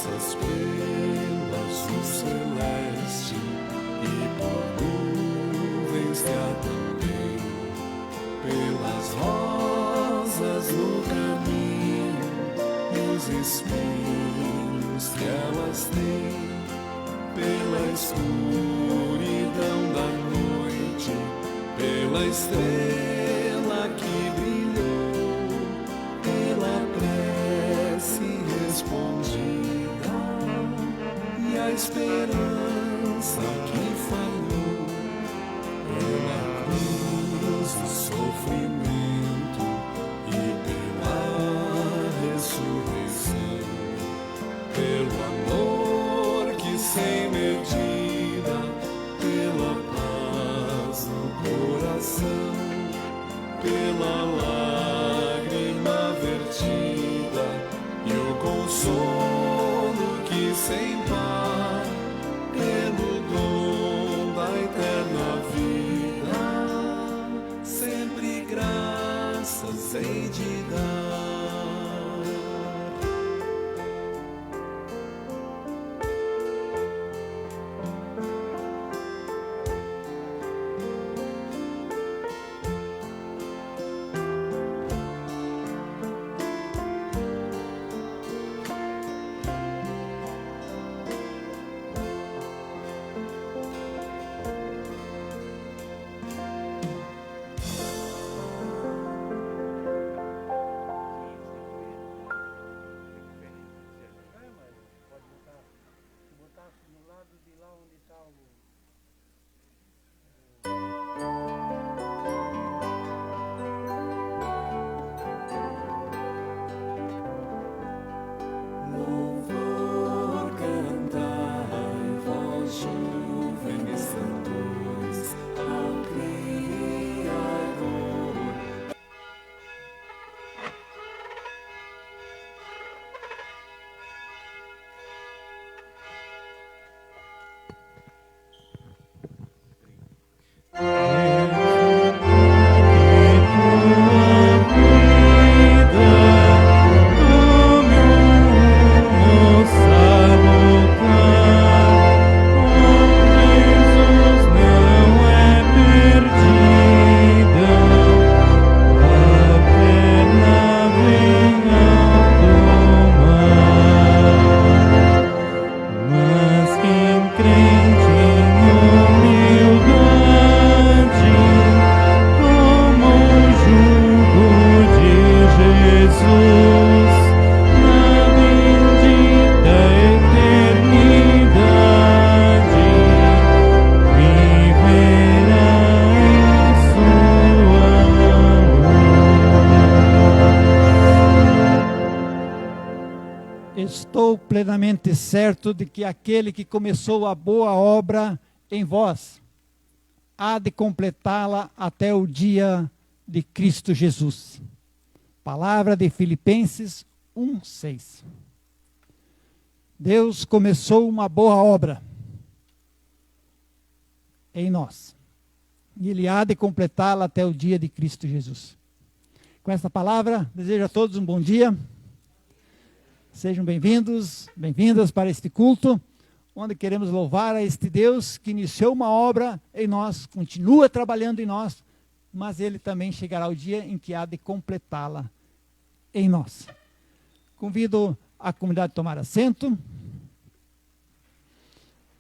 graças pelo azul celeste e por nuvens que há também, pelas rosas no caminho e os espinhos que elas têm, pela escuridão da noite, pela estrela que brilhou, pela prece respondida e a esperança que falhou, pela cruz do sofrimento e pela ressurreição, pelo amor que sem medida, pela paz no coração, pela lágrima vertida e o consolo que sem par, pelo dom da eterna vida, sempre graças hei de dar. Estou plenamente certo de que aquele que começou a boa obra em vós há de completá-la até o dia de Cristo Jesus. Palavra de Filipenses 1:6. Deus começou uma boa obra em nós, e Ele há de completá-la até o dia de Cristo Jesus. Com esta palavra, desejo a todos um bom dia. Sejam bem-vindos, bem-vindas para este culto, onde queremos louvar a este Deus que iniciou uma obra em nós, continua trabalhando em nós, mas Ele também chegará o dia em que há de completá-la em nós. Convido a comunidade a tomar assento.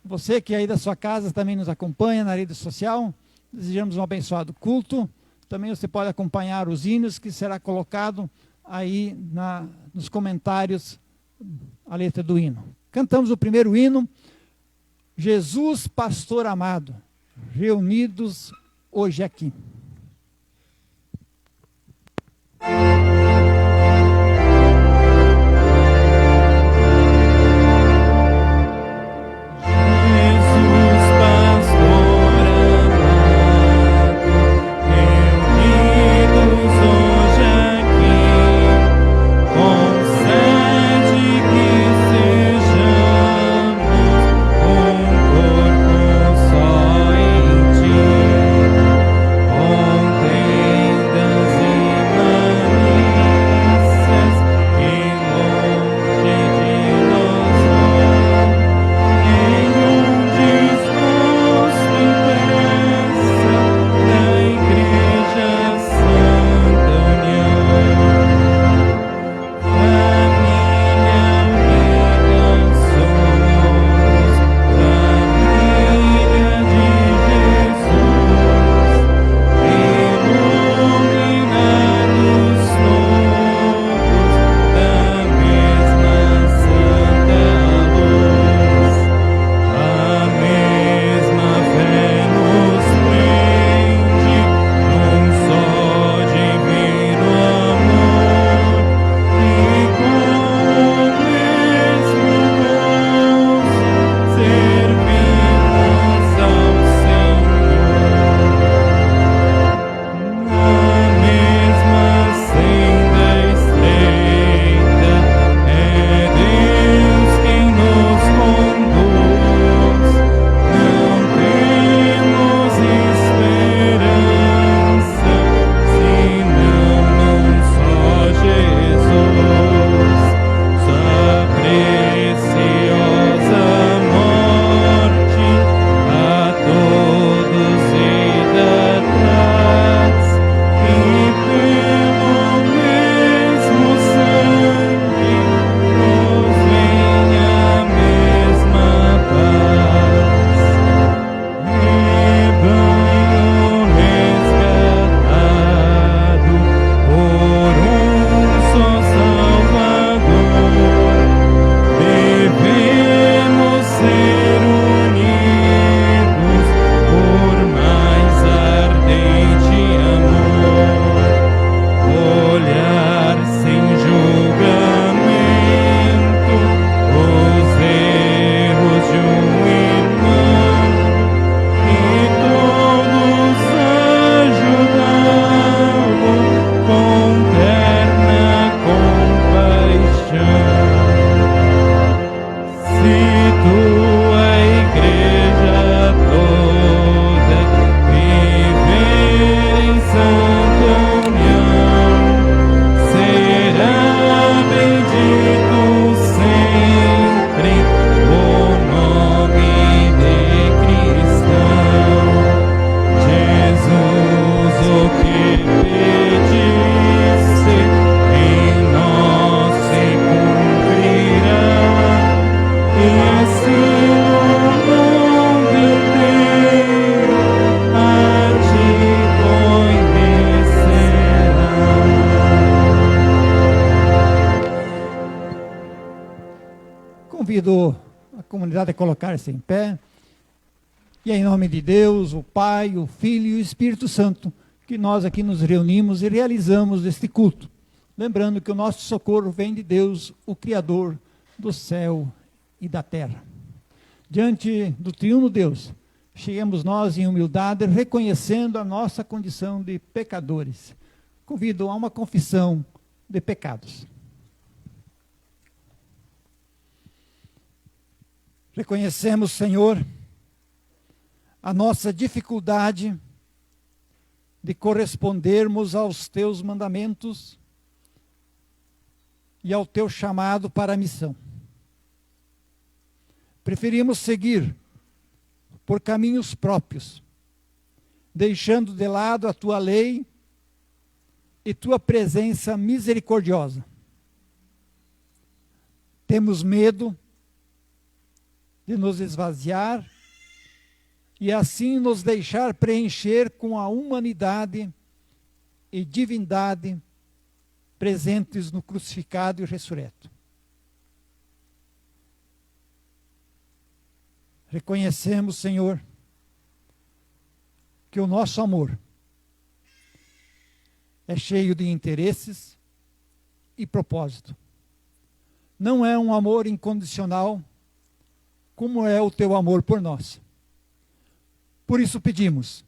Você que aí da sua casa também nos acompanha na rede social, desejamos um abençoado culto. Também você pode acompanhar os hinos que será colocado aí nos comentários a letra do hino. Cantamos o primeiro hino, Jesus Pastor Amado, reunidos hoje aqui. Onde Convido a comunidade a colocar-se em pé. E é em nome de Deus, o Pai, o Filho e o Espírito Santo, que nós aqui nos reunimos e realizamos este culto. Lembrando que o nosso socorro vem de Deus, o Criador do céu e da terra. Diante do triuno Deus, chegamos nós em humildade, reconhecendo a nossa condição de pecadores. Convido a uma confissão de pecados. Reconhecemos, Senhor, a nossa dificuldade de correspondermos aos teus mandamentos e ao teu chamado para a missão. Preferimos seguir por caminhos próprios, deixando de lado a tua lei e tua presença misericordiosa. Temos medo de nos esvaziar e assim nos deixar preencher com a humanidade e divindade presentes no crucificado e ressurreto. Reconhecemos, Senhor, que o nosso amor é cheio de interesses e propósito. Não é um amor incondicional, como é o teu amor por nós. Por isso pedimos,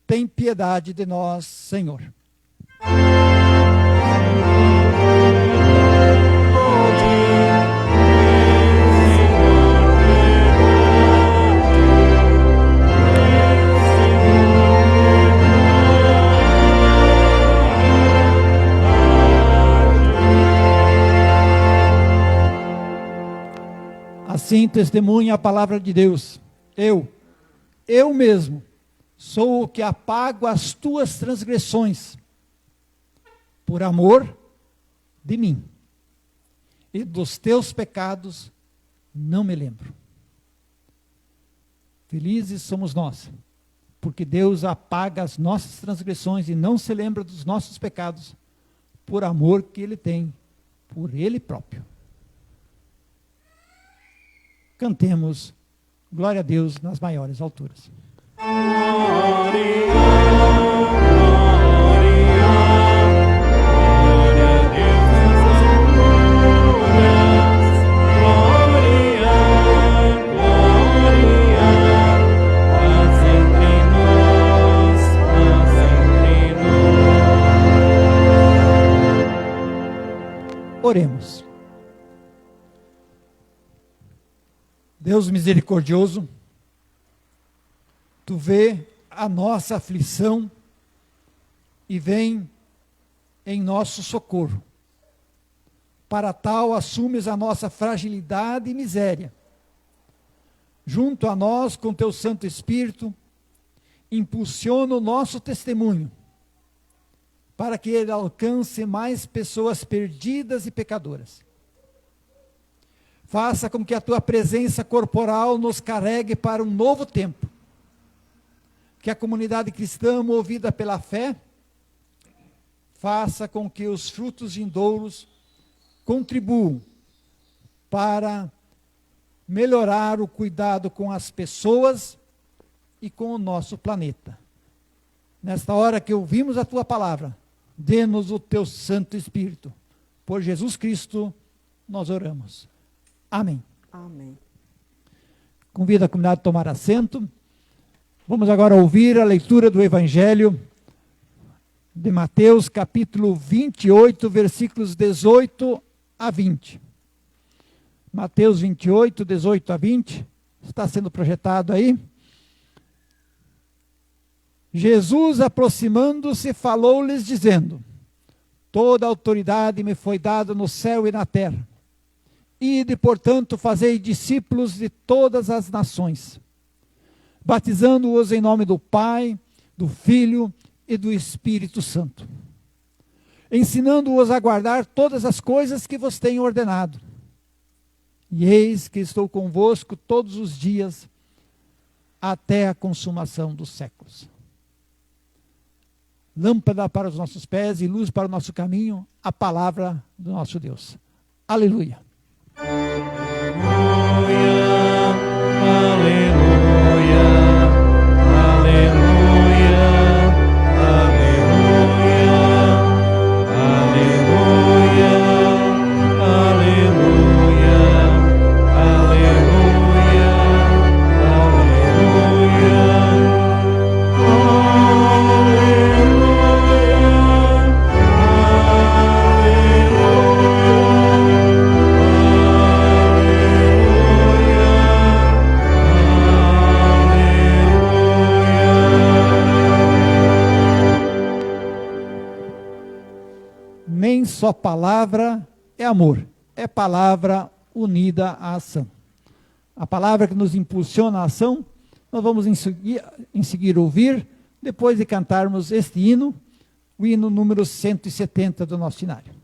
tem piedade de nós, Senhor. Assim testemunha a palavra de Deus. Eu mesmo, sou o que apago as tuas transgressões, por amor de mim. E dos teus pecados não me lembro. Felizes somos nós, porque Deus apaga as nossas transgressões e não se lembra dos nossos pecados, por amor que Ele tem por Ele próprio. Cantemos glória a Deus nas maiores alturas. Oremos. Deus misericordioso, tu vê a nossa aflição e vem em nosso socorro. Para tal, assumes a nossa fragilidade e miséria. Junto a nós, com teu Santo Espírito, impulsiona o nosso testemunho, para que ele alcance mais pessoas perdidas e pecadoras. Faça com que a tua presença corporal nos carregue para um novo tempo. Que a comunidade cristã, movida pela fé, faça com que os frutos vindouros contribuam para melhorar o cuidado com as pessoas e com o nosso planeta. Nesta hora que ouvimos a tua palavra, dê-nos o teu Santo Espírito. Por Jesus Cristo, nós oramos. Amém. Amém. Convido a comunidade a tomar assento. Vamos agora ouvir a leitura do Evangelho de Mateus, capítulo 28, versículos 18 a 20. Mateus 28, 18 a 20. Está sendo projetado aí. Jesus, aproximando-se, falou-lhes, dizendo: toda autoridade me foi dada no céu e na terra. Ide, portanto, fazei discípulos de todas as nações, batizando-os em nome do Pai, do Filho e do Espírito Santo, ensinando-os a guardar todas as coisas que vos tenho ordenado. E eis que estou convosco todos os dias, até a consumação dos séculos. Lâmpada para os nossos pés e luz para o nosso caminho, a palavra do nosso Deus. Aleluia. palavra é amor, é palavra unida à ação. A palavra que nos impulsiona a ação, nós vamos em seguir ouvir, depois de cantarmos este hino, o hino número 170 do nosso cenário.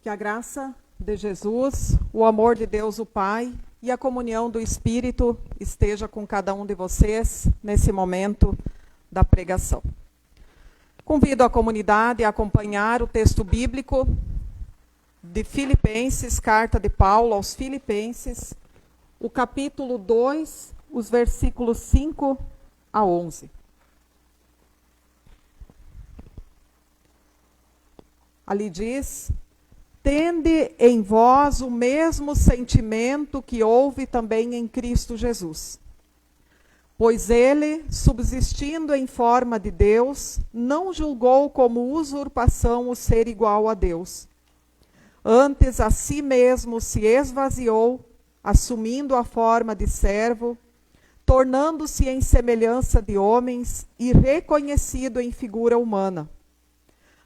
Que a graça de Jesus, o amor de Deus o Pai e a comunhão do Espírito esteja com cada um de vocês nesse momento da pregação. Convido a comunidade a acompanhar o texto bíblico de Filipenses, carta de Paulo aos Filipenses, o capítulo 2, os versículos 5 a 11. Ali diz: tende em vós o mesmo sentimento que houve também em Cristo Jesus. Pois ele, subsistindo em forma de Deus, não julgou como usurpação o ser igual a Deus. Antes a si mesmo se esvaziou, assumindo a forma de servo, tornando-se em semelhança de homens e reconhecido em figura humana.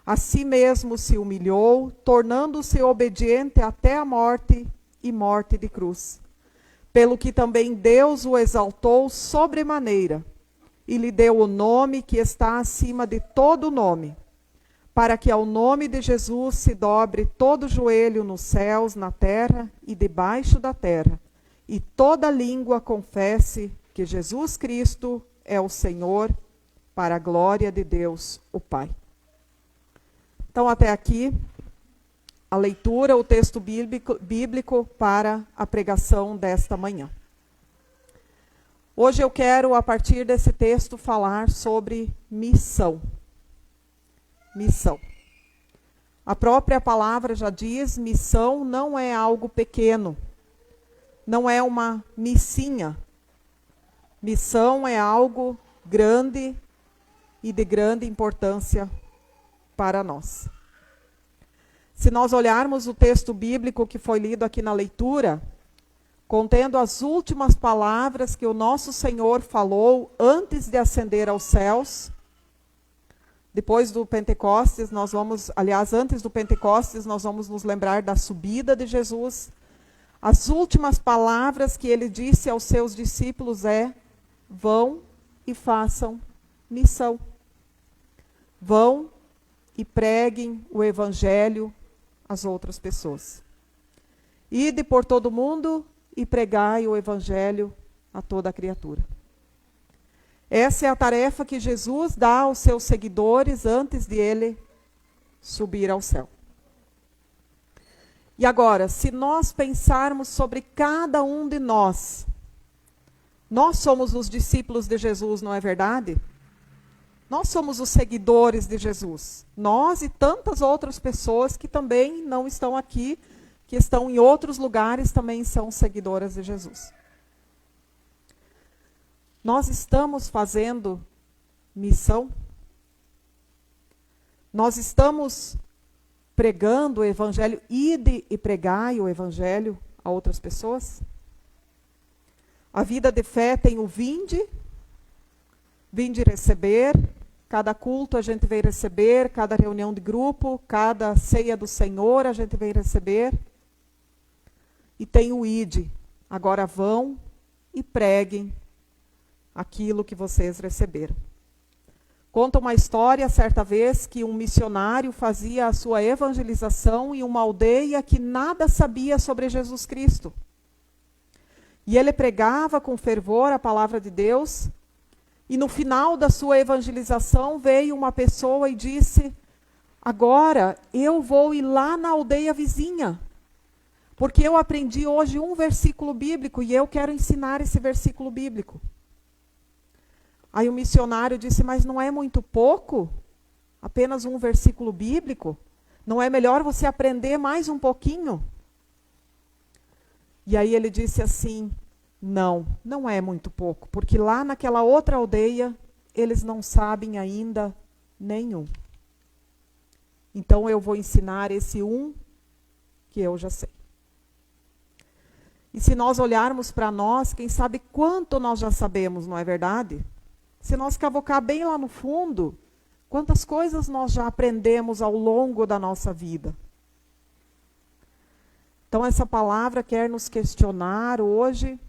A si mesmo se humilhou, tornando-se obediente até a morte e morte de cruz. Pelo que também Deus o exaltou sobremaneira, e lhe deu o nome que está acima de todo nome, para que ao nome de Jesus se dobre todo joelho nos céus, na terra e debaixo da terra, e toda língua confesse que Jesus Cristo é o Senhor, para a glória de Deus, o Pai. Então, até aqui, a leitura, o texto bíblico para a pregação desta manhã. Hoje eu quero, a partir desse texto, falar sobre missão. Missão. A própria palavra já diz, missão não é algo pequeno, não é uma missinha. Missão é algo grande e de grande importância para nós. Se nós olharmos o texto bíblico que foi lido aqui na leitura, contendo as últimas palavras que o nosso Senhor falou antes de ascender aos céus, depois do Pentecostes, antes do Pentecostes, nós vamos nos lembrar da subida de Jesus. As últimas palavras que ele disse aos seus discípulos é: vão e façam missão. Vão e preguem o evangelho às outras pessoas. Ide por todo mundo e pregai o evangelho a toda a criatura. Essa é a tarefa que Jesus dá aos seus seguidores antes de ele subir ao céu. E agora, se nós pensarmos sobre cada um de nós somos os discípulos de Jesus, não é verdade? Nós somos os seguidores de Jesus. Nós e tantas outras pessoas que também não estão aqui, que estão em outros lugares, também são seguidoras de Jesus. Nós estamos fazendo missão? Nós estamos pregando o evangelho, ide e pregai o evangelho a outras pessoas? A vida de fé tem o vinde receber, cada culto a gente vem receber, cada reunião de grupo, cada ceia do Senhor a gente vem receber. E tem o ide, agora vão e preguem aquilo que vocês receberam. Conta uma história, certa vez, que um missionário fazia a sua evangelização em uma aldeia que nada sabia sobre Jesus Cristo. E ele pregava com fervor a palavra de Deus, e no final da sua evangelização veio uma pessoa e disse: agora eu vou ir lá na aldeia vizinha, porque eu aprendi hoje um versículo bíblico e eu quero ensinar esse versículo bíblico. Aí o missionário disse: mas não é muito pouco? Apenas um versículo bíblico? Não é melhor você aprender mais um pouquinho? E aí ele disse assim: não é muito pouco, porque lá naquela outra aldeia, eles não sabem ainda nenhum. Então eu vou ensinar esse um que eu já sei. E se nós olharmos para nós, quem sabe quanto nós já sabemos, não é verdade? Se nós cavocar bem lá no fundo, quantas coisas nós já aprendemos ao longo da nossa vida. Então essa palavra quer nos questionar hoje: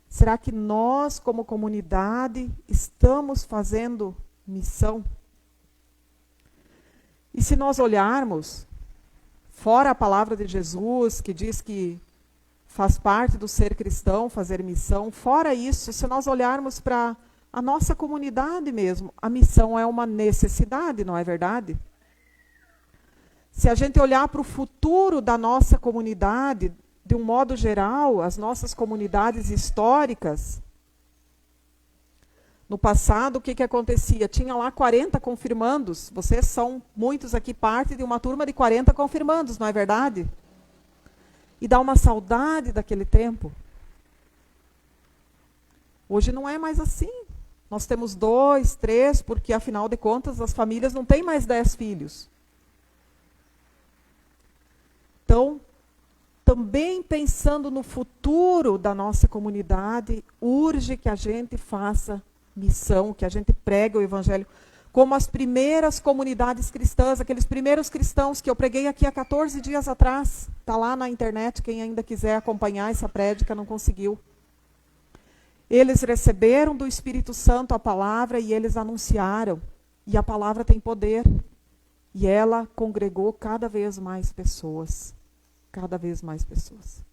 será que nós, como comunidade, estamos fazendo missão? E se nós olharmos, fora a palavra de Jesus, que diz que faz parte do ser cristão fazer missão, fora isso, se nós olharmos para a nossa comunidade mesmo, a missão é uma necessidade, não é verdade? Se a gente olhar para o futuro da nossa comunidade, de um modo geral, as nossas comunidades históricas, no passado, o que acontecia? Tinha lá 40 confirmandos. Vocês são, muitos aqui, parte de uma turma de 40 confirmandos, não é verdade? E dá uma saudade daquele tempo. Hoje não é mais assim. Nós temos 2, 3, porque, afinal de contas, as famílias não têm mais 10 filhos. Então, também pensando no futuro da nossa comunidade, urge que a gente faça missão, que a gente pregue o evangelho, como as primeiras comunidades cristãs, aqueles primeiros cristãos que eu preguei aqui há 14 dias atrás. Está lá na internet, quem ainda quiser acompanhar essa prédica, não conseguiu. Eles receberam do Espírito Santo a palavra e eles anunciaram. E a palavra tem poder. E ela congregou cada vez mais pessoas. Cada vez mais pessoas.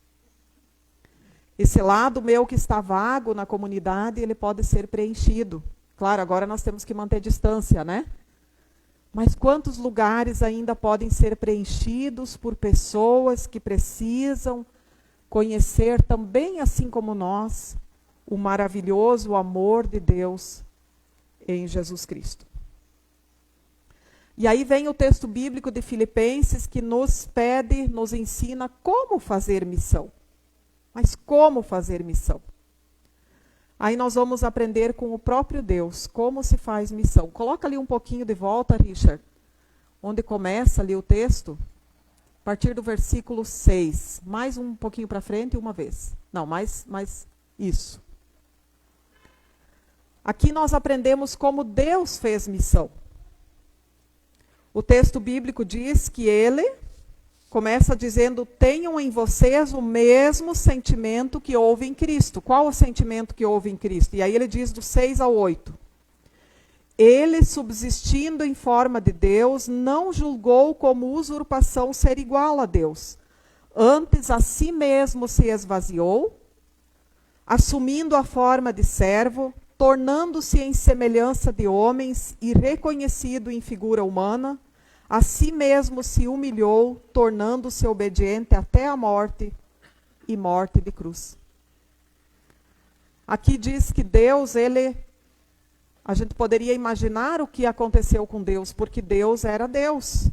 Esse lado meu que está vago na comunidade, ele pode ser preenchido. Claro, agora nós temos que manter distância, né? Mas quantos lugares ainda podem ser preenchidos por pessoas que precisam conhecer também, assim como nós, o maravilhoso amor de Deus em Jesus Cristo. E aí vem o texto bíblico de Filipenses que nos pede, nos ensina como fazer missão. Mas como fazer missão? Aí nós vamos aprender com o próprio Deus como se faz missão. Coloca ali um pouquinho de volta, Richard, onde começa ali o texto, a partir do versículo 6. Mais um pouquinho para frente, uma vez. Não, mais isso. Aqui nós aprendemos como Deus fez missão. O texto bíblico diz que ele começa dizendo: tenham em vocês o mesmo sentimento que houve em Cristo. Qual o sentimento que houve em Cristo? E aí ele diz do 6 ao 8. Ele, subsistindo em forma de Deus, não julgou como usurpação ser igual a Deus. Antes a si mesmo se esvaziou, assumindo a forma de servo, tornando-se em semelhança de homens e reconhecido em figura humana, a si mesmo se humilhou, tornando-se obediente até a morte e morte de cruz. Aqui diz que Deus, a gente poderia imaginar o que aconteceu com Deus, porque Deus era Deus,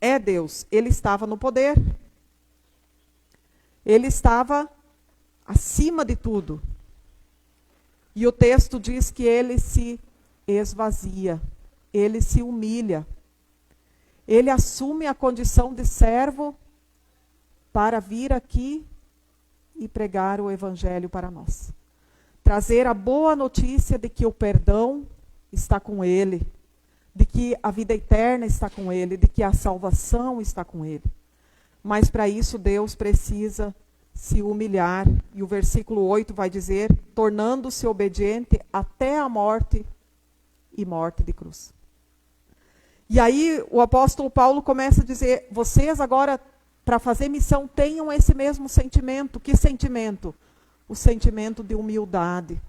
é Deus, ele estava no poder. Ele estava acima de tudo. E o texto diz que ele se esvazia, ele se humilha. Ele assume a condição de servo para vir aqui e pregar o evangelho para nós. Trazer a boa notícia de que o perdão está com ele, de que a vida eterna está com ele, de que a salvação está com ele. Mas para isso Deus precisa se humilhar. E o versículo 8 vai dizer, tornando-se obediente até a morte e morte de cruz. E aí o apóstolo Paulo começa a dizer, vocês agora, para fazer missão, tenham esse mesmo sentimento. Que sentimento? O sentimento de humildade.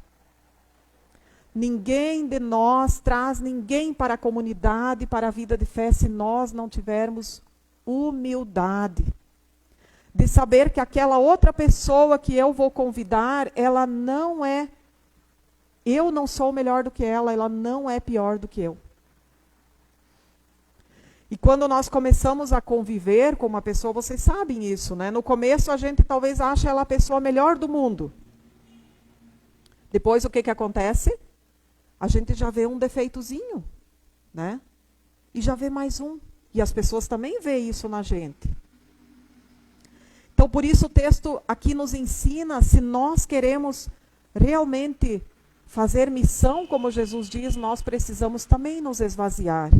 Ninguém de nós traz ninguém para a comunidade, para a vida de fé, se nós não tivermos humildade. De saber que aquela outra pessoa que eu vou convidar, ela não é, eu não sou melhor do que ela não é pior do que eu. E quando nós começamos a conviver com uma pessoa, vocês sabem isso, né? No começo a gente talvez ache ela a pessoa melhor do mundo. Depois o que acontece? A gente já vê um defeitozinho, né? E já vê mais um. E as pessoas também veem isso na gente. Então por isso o texto aqui nos ensina, se nós queremos realmente fazer missão, como Jesus diz, nós precisamos também nos esvaziar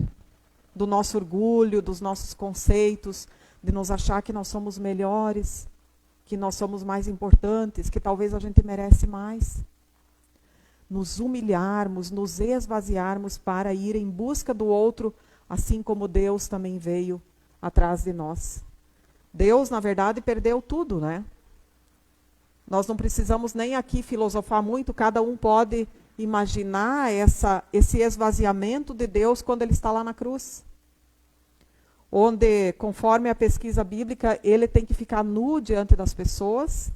do nosso orgulho, dos nossos conceitos, de nos achar que nós somos melhores, que nós somos mais importantes, que talvez a gente merece mais. Nos humilharmos, nos esvaziarmos para ir em busca do outro, assim como Deus também veio atrás de nós. Deus, na verdade, perdeu tudo, né? Nós não precisamos nem aqui filosofar muito, cada um pode imaginar esse esvaziamento de Deus quando ele está lá na cruz. Onde, conforme a pesquisa bíblica, ele tem que ficar nu diante das pessoas,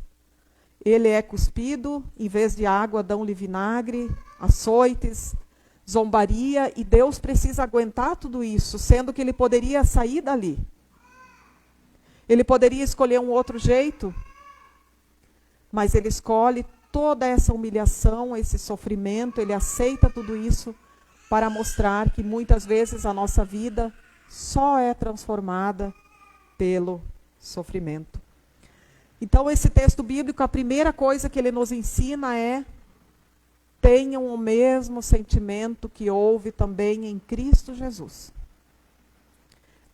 ele é cuspido, em vez de água dão-lhe vinagre, açoites, zombaria, e Deus precisa aguentar tudo isso, sendo que ele poderia sair dali. Ele poderia escolher um outro jeito, mas ele escolhe toda essa humilhação, esse sofrimento, ele aceita tudo isso para mostrar que muitas vezes a nossa vida só é transformada pelo sofrimento. Então esse texto bíblico, a primeira coisa que ele nos ensina é: tenham o mesmo sentimento que houve também em Cristo Jesus.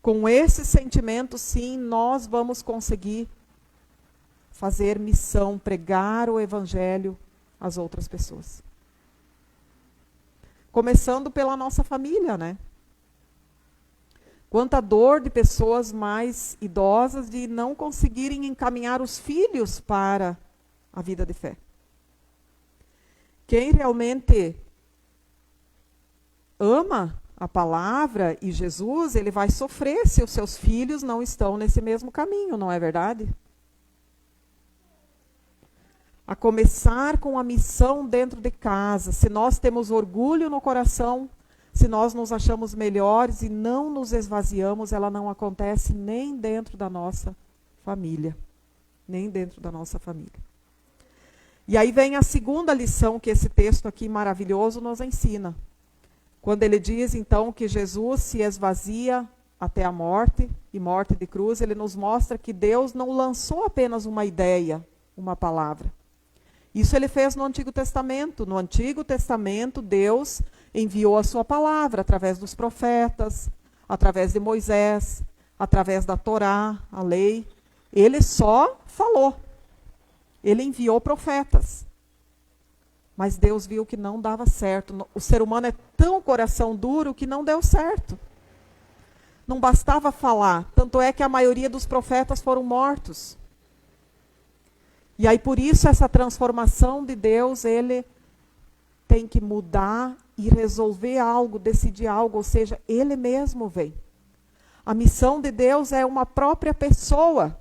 Com esse sentimento, sim, nós vamos conseguir fazer missão, pregar o evangelho às outras pessoas. Começando pela nossa família, né? Quanta dor de pessoas mais idosas de não conseguirem encaminhar os filhos para a vida de fé. Quem realmente ama a palavra e Jesus, ele vai sofrer se os seus filhos não estão nesse mesmo caminho, não é verdade? A começar com a missão dentro de casa, se nós temos orgulho no coração, se nós nos achamos melhores e não nos esvaziamos, ela não acontece nem dentro da nossa família. Nem dentro da nossa família. E aí vem a segunda lição que esse texto aqui maravilhoso nos ensina. Quando ele diz, então, que Jesus se esvazia até a morte, e morte de cruz, ele nos mostra que Deus não lançou apenas uma ideia, uma palavra. Isso ele fez no Antigo Testamento. No Antigo Testamento, Deus enviou a sua palavra através dos profetas, através de Moisés, através da Torá, a lei. Ele só falou. Ele enviou profetas. Mas Deus viu que não dava certo. O ser humano é tão coração duro que não deu certo. Não bastava falar. Tanto é que a maioria dos profetas foram mortos. E aí, por isso, essa transformação de Deus, ele tem que mudar e resolver algo, decidir algo, ou seja, ele mesmo vem. A missão de Deus é uma própria pessoa.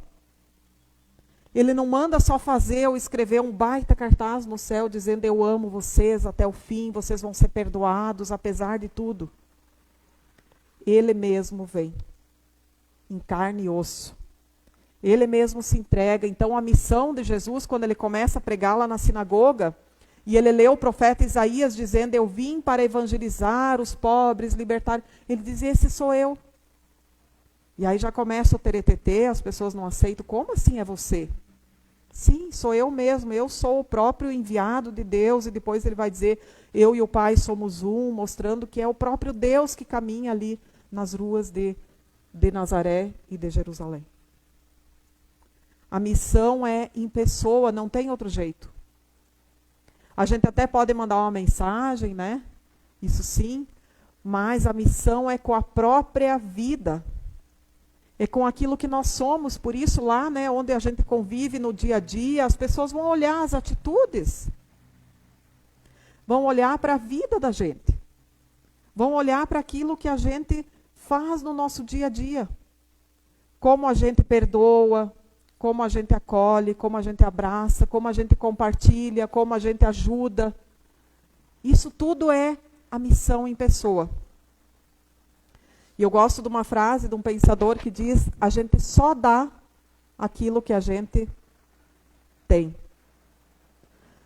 Ele não manda só fazer ou escrever um baita cartaz no céu dizendo: eu amo vocês até o fim, vocês vão ser perdoados apesar de tudo. Ele mesmo vem, em carne e osso. Ele mesmo se entrega. Então a missão de Jesus, quando ele começa a pregar lá na sinagoga, e ele lê o profeta Isaías dizendo: eu vim para evangelizar os pobres, libertar. Ele diz: esse sou eu. E aí já começa o teretetê, as pessoas não aceitam. Como assim é você? Sim, sou eu mesmo, eu sou o próprio enviado de Deus. E depois ele vai dizer, eu e o Pai somos um, mostrando que é o próprio Deus que caminha ali nas ruas de Nazaré e de Jerusalém. A missão é em pessoa, não tem outro jeito. A gente até pode mandar uma mensagem, né? Isso sim, mas a missão é com a própria vida. É com aquilo que nós somos. Por isso lá, né, onde a gente convive no dia a dia, as pessoas vão olhar as atitudes. Vão olhar para a vida da gente. Vão olhar para aquilo que a gente faz no nosso dia a dia. Como a gente perdoa, como a gente acolhe, como a gente abraça, como a gente compartilha, como a gente ajuda. Isso tudo é a missão em pessoa. E eu gosto de uma frase de um pensador que diz, a gente só dá aquilo que a gente tem.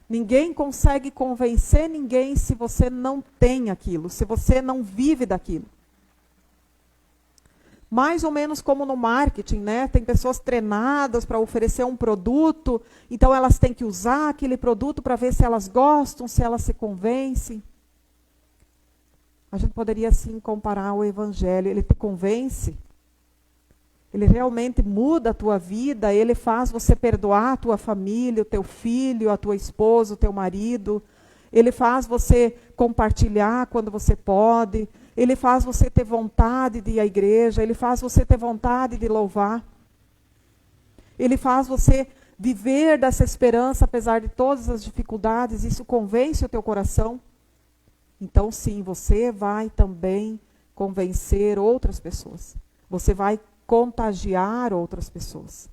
Ninguém consegue convencer ninguém se você não tem aquilo, se você não vive daquilo. Mais ou menos como no marketing, né? Tem pessoas treinadas para oferecer um produto, então elas têm que usar aquele produto para ver se elas gostam, se elas se convencem. A gente poderia assim comparar o Evangelho. Ele te convence, ele realmente muda a tua vida, ele faz você perdoar a tua família, o teu filho, a tua esposa, o teu marido. Ele faz você compartilhar quando você pode. Ele faz você ter vontade de ir à igreja. Ele faz você ter vontade de louvar. Ele faz você viver dessa esperança, apesar de todas as dificuldades. Isso convence o teu coração. Então, sim, você vai também convencer outras pessoas. Você vai contagiar outras pessoas.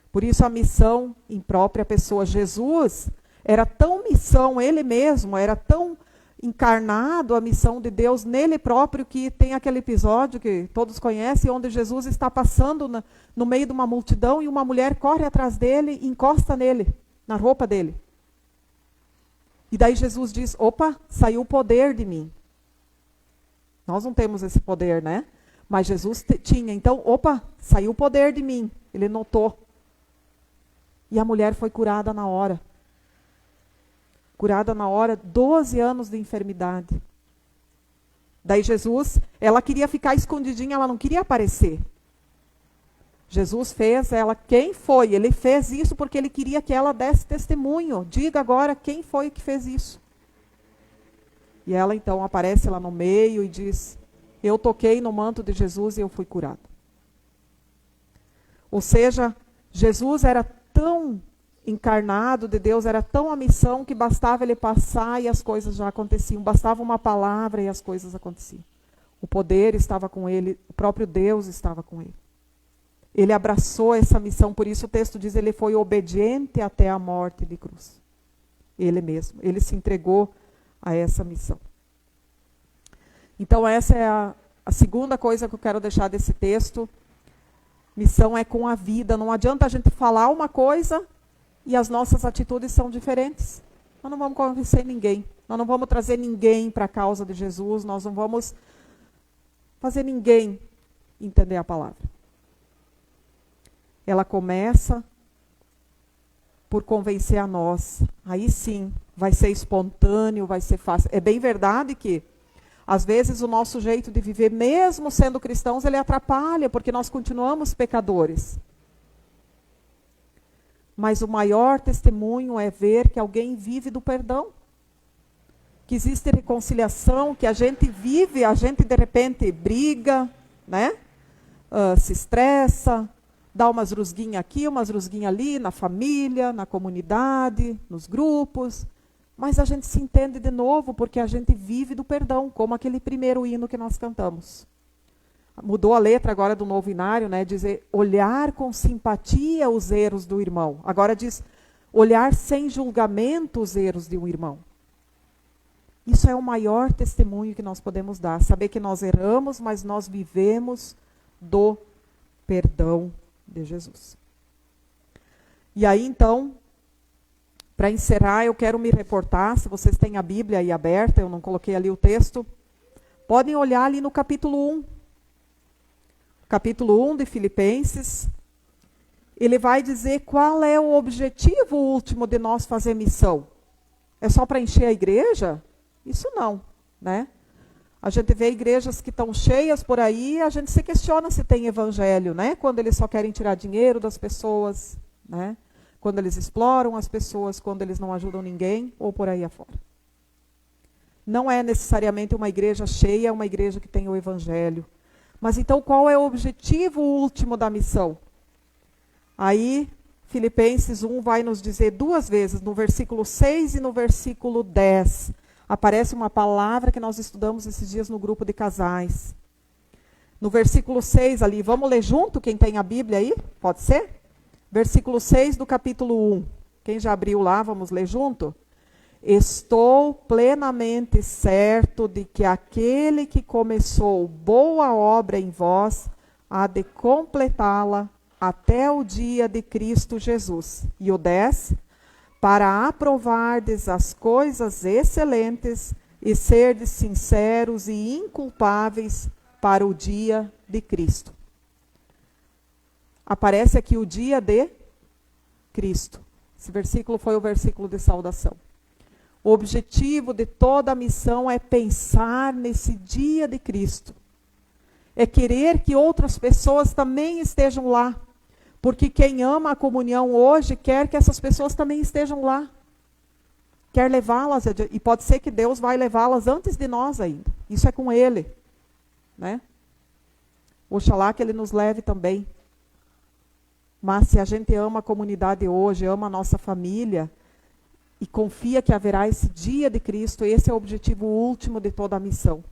Por isso, a missão em própria pessoa. Jesus era tão missão, ele mesmo, era tão encarnado a missão de Deus nele próprio, que tem aquele episódio que todos conhecem, onde Jesus está passando no meio de uma multidão e uma mulher corre atrás dele e encosta nele, na roupa dele. E daí Jesus diz, opa, saiu o poder de mim. Nós não temos esse poder, né? Mas Jesus tinha. Então, opa, saiu o poder de mim. Ele notou. E a mulher foi curada na hora. Curada na hora, 12 anos de enfermidade. Daí Jesus, ela queria ficar escondidinha, ela não queria aparecer. Jesus fez ela, quem foi? Ele fez isso porque ele queria que ela desse testemunho. Diga agora quem foi que fez isso. E ela então aparece lá no meio e diz, eu toquei no manto de Jesus e eu fui curada. Ou seja, Jesus era tão encarnado de Deus, era tão a missão que bastava ele passar e as coisas já aconteciam. Bastava uma palavra e as coisas aconteciam. O poder estava com ele, o próprio Deus estava com ele. Ele abraçou essa missão, por isso o texto diz, ele foi obediente até a morte de cruz. Ele mesmo, ele se entregou a essa missão. Então essa é a segunda coisa que eu quero deixar desse texto. Missão é com a vida, não adianta a gente falar uma coisa e as nossas atitudes são diferentes. Nós não vamos convencer ninguém, nós não vamos trazer ninguém para a causa de Jesus, nós não vamos fazer ninguém entender a palavra. Ela começa por convencer a nós. Aí sim, vai ser espontâneo, vai ser fácil. É bem verdade que, às vezes, o nosso jeito de viver, mesmo sendo cristãos, ele atrapalha, porque nós continuamos pecadores. Mas o maior testemunho é ver que alguém vive do perdão. Que existe reconciliação, que a gente vive, a gente de repente briga, né? Se estressa, dá umas rusguinhas aqui, umas rusguinhas ali, na família, na comunidade, nos grupos. Mas a gente se entende de novo, porque a gente vive do perdão, como aquele primeiro hino que nós cantamos. Mudou a letra agora do novo hinário, né? Dizer, olhar com simpatia os erros do irmão. Agora diz, olhar sem julgamento os erros de um irmão. Isso é o maior testemunho que nós podemos dar. Saber que nós erramos, mas nós vivemos do perdão de Jesus. E aí, então, para encerrar, eu quero me reportar, se vocês têm a Bíblia aí aberta, eu não coloquei ali o texto, podem olhar ali no capítulo 1. capítulo 1 de Filipenses, ele vai dizer qual é o objetivo último de nós fazer missão. É só para encher a igreja? Isso não, né? A gente vê igrejas que estão cheias por aí, a gente se questiona se tem evangelho, né? Quando eles só querem tirar dinheiro das pessoas, né? Quando eles exploram as pessoas, quando eles não ajudam ninguém, ou por aí afora. Não é necessariamente uma igreja cheia, é uma igreja que tem o evangelho. Mas então qual é o objetivo último da missão? Aí, Filipenses 1 vai nos dizer duas vezes, no versículo 6 e no versículo 10. Aparece uma palavra que nós estudamos esses dias no grupo de casais. No versículo 6 ali, vamos ler junto, quem tem a Bíblia aí? Pode ser? Versículo 6 do capítulo 1. Quem já abriu lá, vamos ler junto? Estou plenamente certo de que aquele que começou boa obra em vós, há de completá-la até o dia de Cristo Jesus. E o 10, para aprovardes as coisas excelentes e serdes sinceros e inculpáveis para o dia de Cristo. Aparece aqui o dia de Cristo. Esse versículo foi o versículo de saudação. O objetivo de toda a missão é pensar nesse dia de Cristo. É querer que outras pessoas também estejam lá. Porque quem ama a comunhão hoje quer que essas pessoas também estejam lá. Quer levá-las, e pode ser que Deus vai levá-las antes de nós ainda. Isso é com Ele, né? Oxalá que Ele nos leve também. Mas se a gente ama a comunidade hoje, ama a nossa família, e confia que haverá esse dia de Cristo, esse é o objetivo último de toda a missão.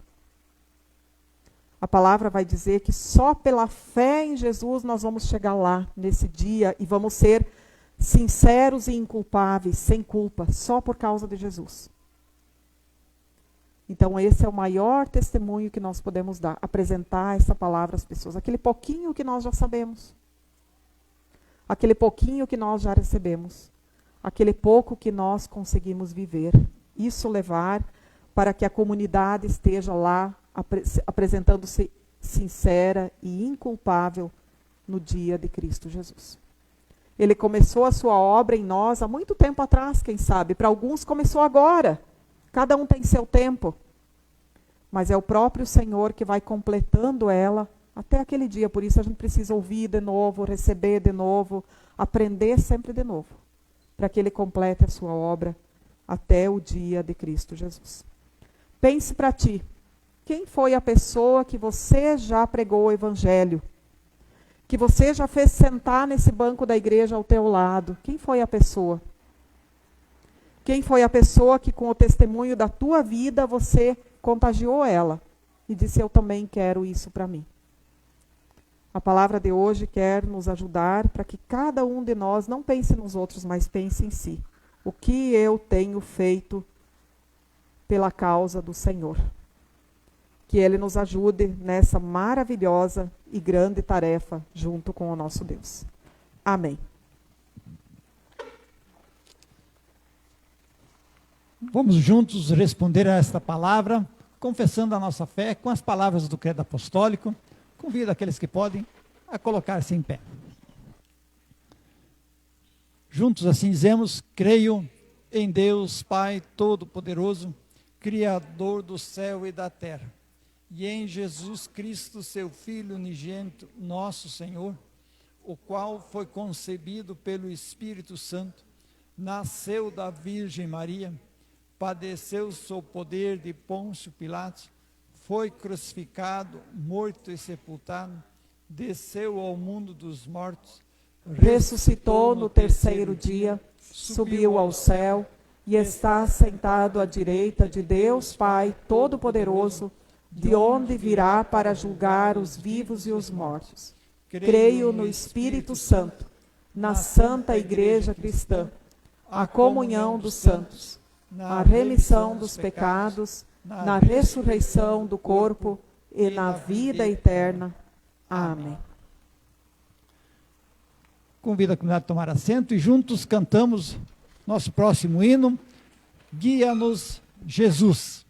A palavra vai dizer que só pela fé em Jesus nós vamos chegar lá, nesse dia, e vamos ser sinceros e inculpáveis, sem culpa, só por causa de Jesus. Então esse é o maior testemunho que nós podemos dar, apresentar essa palavra às pessoas. Aquele pouquinho que nós já sabemos. Aquele pouquinho que nós já recebemos. Aquele pouco que nós conseguimos viver. Isso levar para que a comunidade esteja lá, apresentando-se sincera e inculpável no dia de Cristo Jesus. Ele começou a sua obra em nós há muito tempo atrás, quem sabe. Para alguns começou agora. Cada um tem seu tempo. Mas é o próprio Senhor que vai completando ela até aquele dia. Por isso a gente precisa ouvir de novo, receber de novo, aprender sempre de novo. Para que Ele complete a sua obra até o dia de Cristo Jesus. Pense para ti. Quem foi a pessoa que você já pregou o Evangelho? Que você já fez sentar nesse banco da igreja ao teu lado? Quem foi a pessoa? Quem foi a pessoa que com o testemunho da tua vida você contagiou ela? E disse, eu também quero isso para mim. A palavra de hoje quer nos ajudar para que cada um de nós não pense nos outros, mas pense em si. O que eu tenho feito pela causa do Senhor? Que Ele nos ajude nessa maravilhosa e grande tarefa junto com o nosso Deus. Amém. Vamos juntos responder a esta palavra, confessando a nossa fé com as palavras do credo apostólico. Convido aqueles que podem a colocar-se em pé. Juntos assim dizemos, creio em Deus Pai Todo-Poderoso, Criador do céu e da terra, e em Jesus Cristo, seu Filho unigênito, nosso Senhor, o qual foi concebido pelo Espírito Santo, nasceu da Virgem Maria, padeceu sob o poder de Pôncio Pilatos, foi crucificado, morto e sepultado, desceu ao mundo dos mortos, Ressuscitou no terceiro dia, subiu ao céu e está sentado à direita de Deus Pai Todo-Poderoso, de onde virá para julgar os vivos e os mortos. Creio no Espírito Santo, na Santa Igreja Cristã, a comunhão dos santos, a remissão dos pecados, na ressurreição do corpo e na vida eterna. Amém. Convido a comunidade a tomar assento e juntos cantamos nosso próximo hino, Guia-nos, Jesus.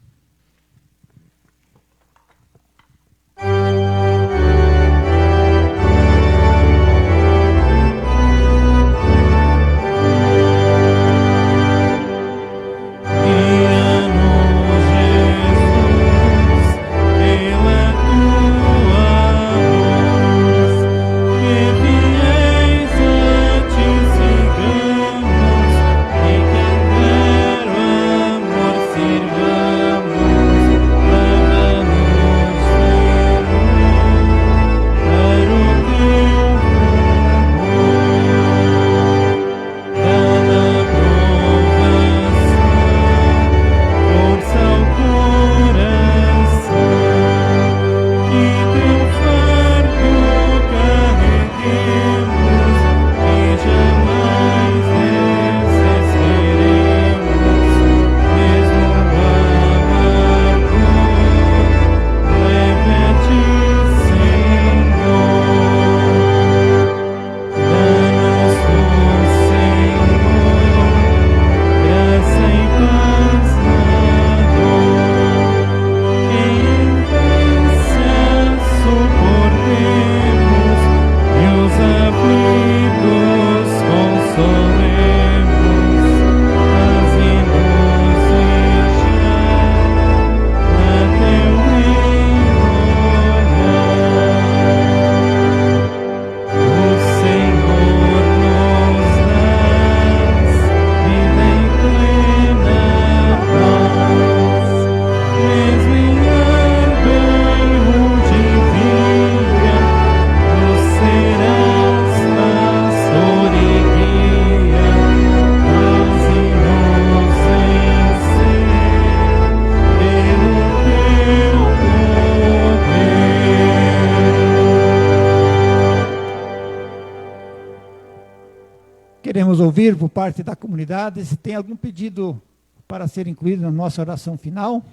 Queremos ouvir por parte da comunidade se tem algum pedido para ser incluído na nossa oração final.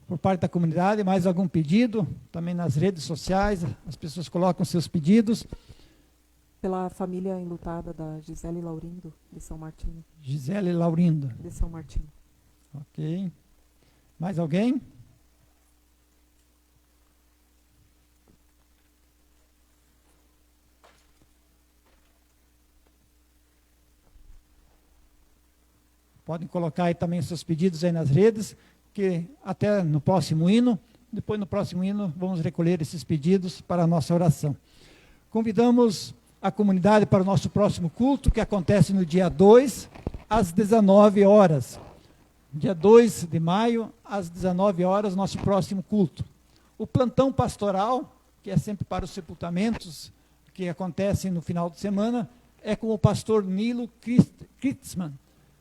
Por parte da comunidade, mais algum pedido? Também nas redes sociais, as pessoas colocam seus pedidos. Pela família enlutada da Gisele Laurindo, de São Martinho. Gisele Laurindo. De São Martinho. Ok. Mais alguém? Podem colocar aí também seus pedidos aí nas redes, que até no próximo hino, depois no próximo hino, vamos recolher esses pedidos para a nossa oração. Convidamos a comunidade para o nosso próximo culto, que acontece no dia 2, às 19 horas. Dia 2 de maio, às 19 horas, nosso próximo culto. O plantão pastoral, que é sempre para os sepultamentos, que acontecem no final de semana, é com o pastor Nilo Kritzmann,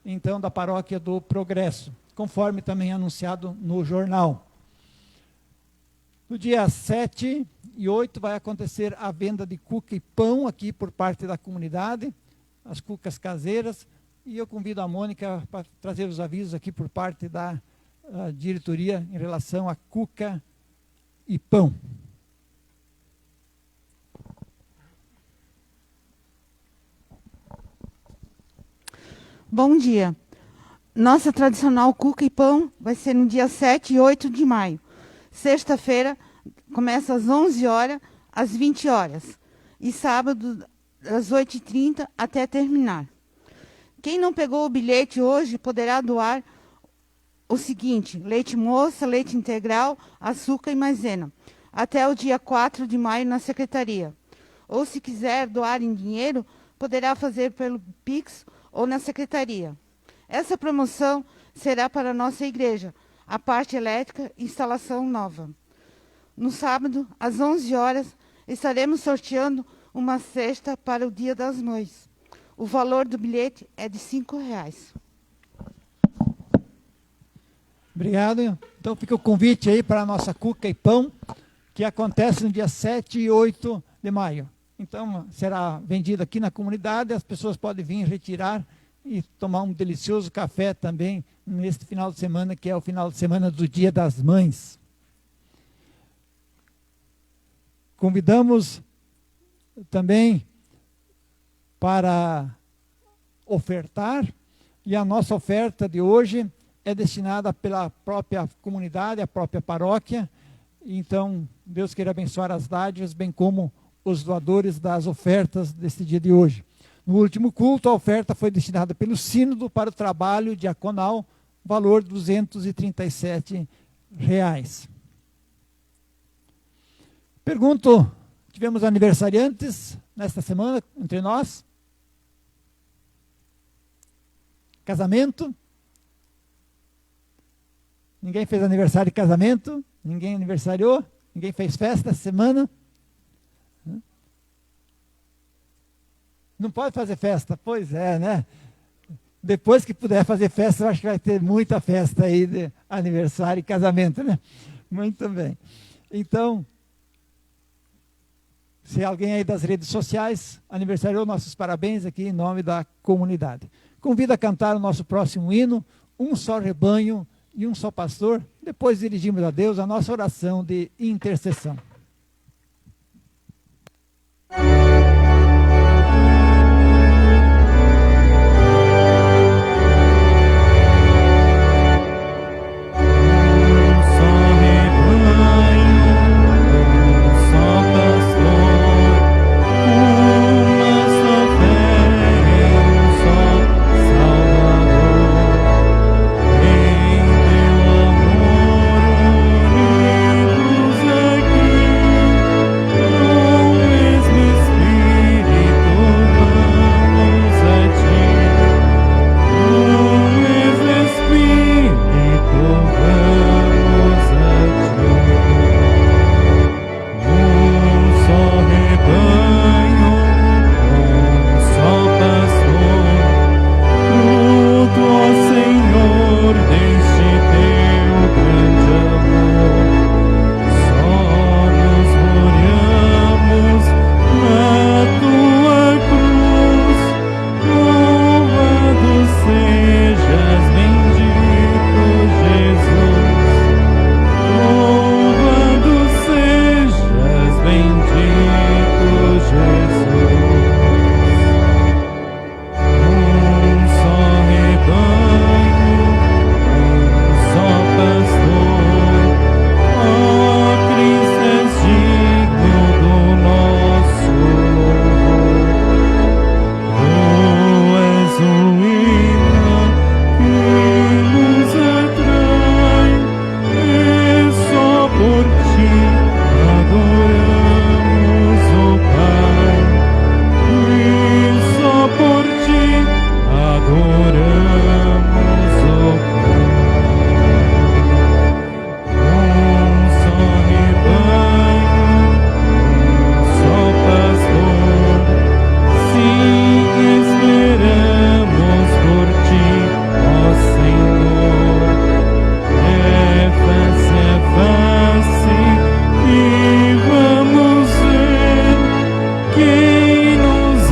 então da paróquia do Progresso, conforme também anunciado no jornal. No dia 7 e 8 vai acontecer a venda de cuca e pão aqui por parte da comunidade, as cucas caseiras, e eu convido a Mônica para trazer os avisos aqui por parte da diretoria em relação a cuca e pão. Bom dia. Nossa tradicional cuca e pão vai ser no dia 7 e 8 de maio. Sexta-feira começa às 11 horas às 20 horas. E sábado às 8h30 até terminar. Quem não pegou o bilhete hoje poderá doar o seguinte: leite moça, leite integral, açúcar e maisena, até o dia 4 de maio na secretaria. Ou se quiser doar em dinheiro, poderá fazer pelo Pix ou na secretaria. Essa promoção será para a nossa igreja, a parte elétrica e instalação nova. No sábado, às 11 horas, estaremos sorteando uma cesta para o Dia das Mães. O valor do bilhete é de R$5. Obrigado. Então fica o convite aí para a nossa cuca e pão, que acontece no dia 7 e 8 de maio. Então será vendido aqui na comunidade, as pessoas podem vir retirar e tomar um delicioso café também neste final de semana, que é o final de semana do Dia das Mães. Convidamos também para ofertar, e a nossa oferta de hoje é destinada pela própria comunidade, a própria paróquia. Então, Deus queira abençoar as dádivas, bem como os doadores das ofertas deste dia de hoje. No último culto, a oferta foi destinada pelo Sínodo para o trabalho diaconal, valor de R$237. Pergunto, tivemos aniversariantes nesta semana entre nós? Casamento? Ninguém fez aniversário de casamento? Ninguém aniversariou? Ninguém fez festa essa semana? Não pode fazer festa? Pois é, né? Depois que puder fazer festa, eu acho que vai ter muita festa aí de aniversário e casamento, né? Muito bem. Então, se alguém aí das redes sociais aniversariou, nossos parabéns aqui em nome da comunidade. Convido a cantar o nosso próximo hino, Um Só Rebanho e Um Só Pastor. Depois dirigimos a Deus a nossa oração de intercessão. Espírito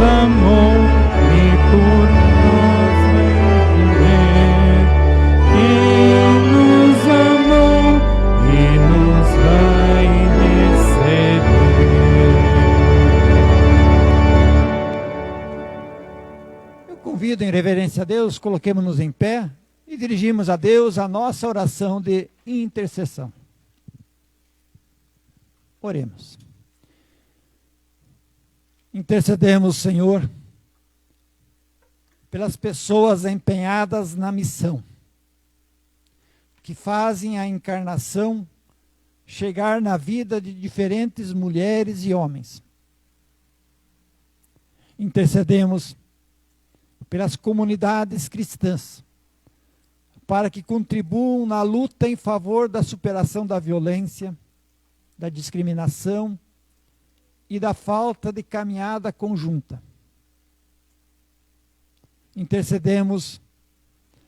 amou e por nós veio viver. Quem nos amou e nos vai receber. Eu convido em reverência a Deus, coloquemos-nos em pé e dirigimos a Deus a nossa oração de intercessão. Oremos. Intercedemos, Senhor, pelas pessoas empenhadas na missão, que fazem a encarnação chegar na vida de diferentes mulheres e homens. Intercedemos pelas comunidades cristãs, para que contribuam na luta em favor da superação da violência, da discriminação e da falta de caminhada conjunta. Intercedemos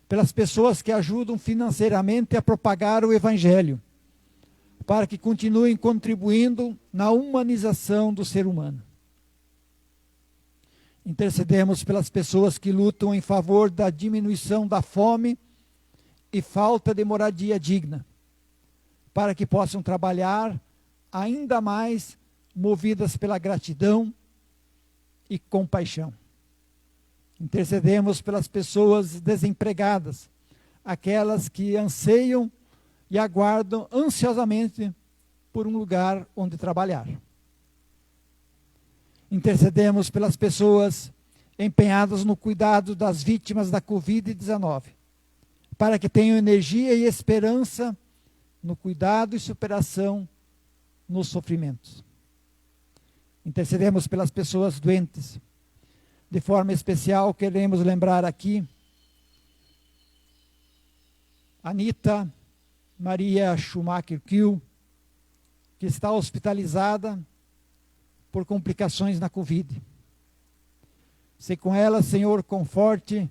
pelas pessoas que ajudam financeiramente a propagar o Evangelho, para que continuem contribuindo na humanização do ser humano. Intercedemos pelas pessoas que lutam em favor da diminuição da fome e falta de moradia digna, para que possam trabalhar ainda mais movidas pela gratidão e compaixão. Intercedemos pelas pessoas desempregadas, aquelas que anseiam e aguardam ansiosamente por um lugar onde trabalhar. Intercedemos pelas pessoas empenhadas no cuidado das vítimas da Covid-19, para que tenham energia e esperança no cuidado e superação nos sofrimentos. Intercedemos pelas pessoas doentes. De forma especial, queremos lembrar aqui Anita Maria Schumacher-Kiel, que está hospitalizada por complicações na Covid. Se com ela, Senhor, conforte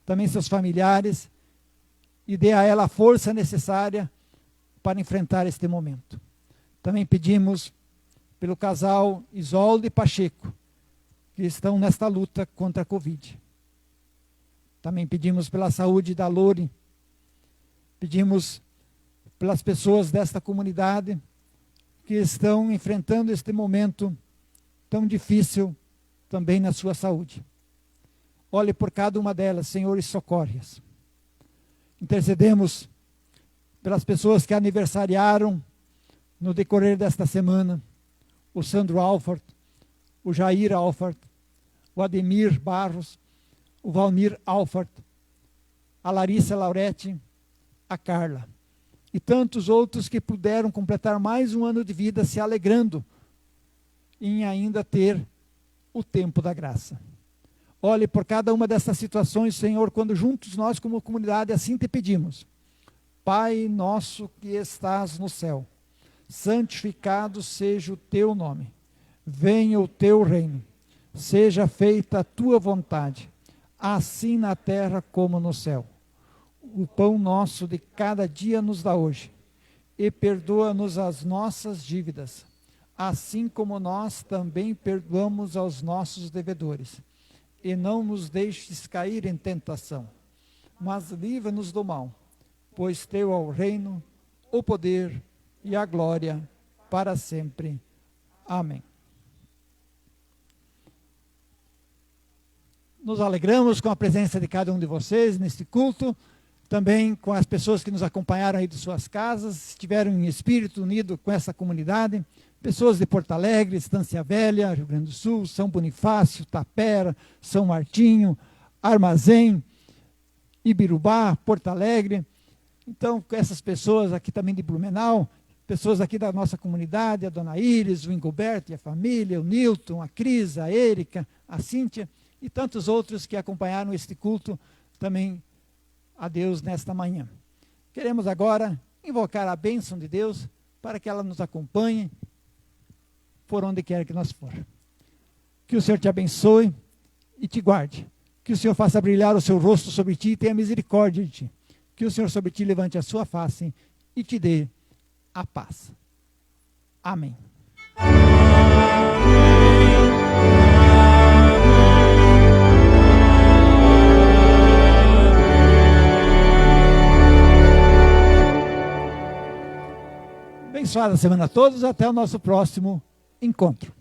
também seus familiares e dê a ela a força necessária para enfrentar este momento. Também pedimos pelo casal Isolde e Pacheco, que estão nesta luta contra a Covid. Também pedimos pela saúde da Lore, pedimos pelas pessoas desta comunidade que estão enfrentando este momento tão difícil também na sua saúde. Olhe por cada uma delas, Senhor, e socorre-as. Intercedemos pelas pessoas que aniversariaram no decorrer desta semana, o Sandro Alford, o Jair Alford, o Ademir Barros, o Valmir Alford, a Larissa Lauretti, a Carla, e tantos outros que puderam completar mais um ano de vida se alegrando em ainda ter o tempo da graça. Olhe por cada uma dessas situações, Senhor, quando juntos nós como comunidade assim te pedimos. Pai nosso que estás no céu, santificado seja o teu nome. Venha o teu reino. Seja feita a tua vontade, assim na terra como no céu. O pão nosso de cada dia nos dá hoje. E perdoa-nos as nossas dívidas, assim como nós também perdoamos aos nossos devedores. E não nos deixes cair em tentação, mas livra-nos do mal, pois teu é o reino, o poder e a glória para sempre. Amém. Nos alegramos com a presença de cada um de vocês neste culto, também com as pessoas que nos acompanharam aí de suas casas, estiveram em espírito unido com essa comunidade, pessoas de Porto Alegre, Estância Velha, Rio Grande do Sul, São Bonifácio, Tapera, São Martinho, Armazém, Ibirubá, Porto Alegre. Então, essas pessoas aqui também de Blumenau, pessoas aqui da nossa comunidade, a Dona Iris, o Ingoberto e a família, o Nilton, a Cris, a Érica, a Cíntia e tantos outros que acompanharam este culto também a Deus nesta manhã. Queremos agora invocar a bênção de Deus para que ela nos acompanhe por onde quer que nós for. Que o Senhor te abençoe e te guarde. Que o Senhor faça brilhar o seu rosto sobre ti e tenha misericórdia de ti. Que o Senhor sobre ti levante a sua face e te dê a paz. Amém. Amém. Amém. abençoada semana a todos. Até o nosso próximo encontro.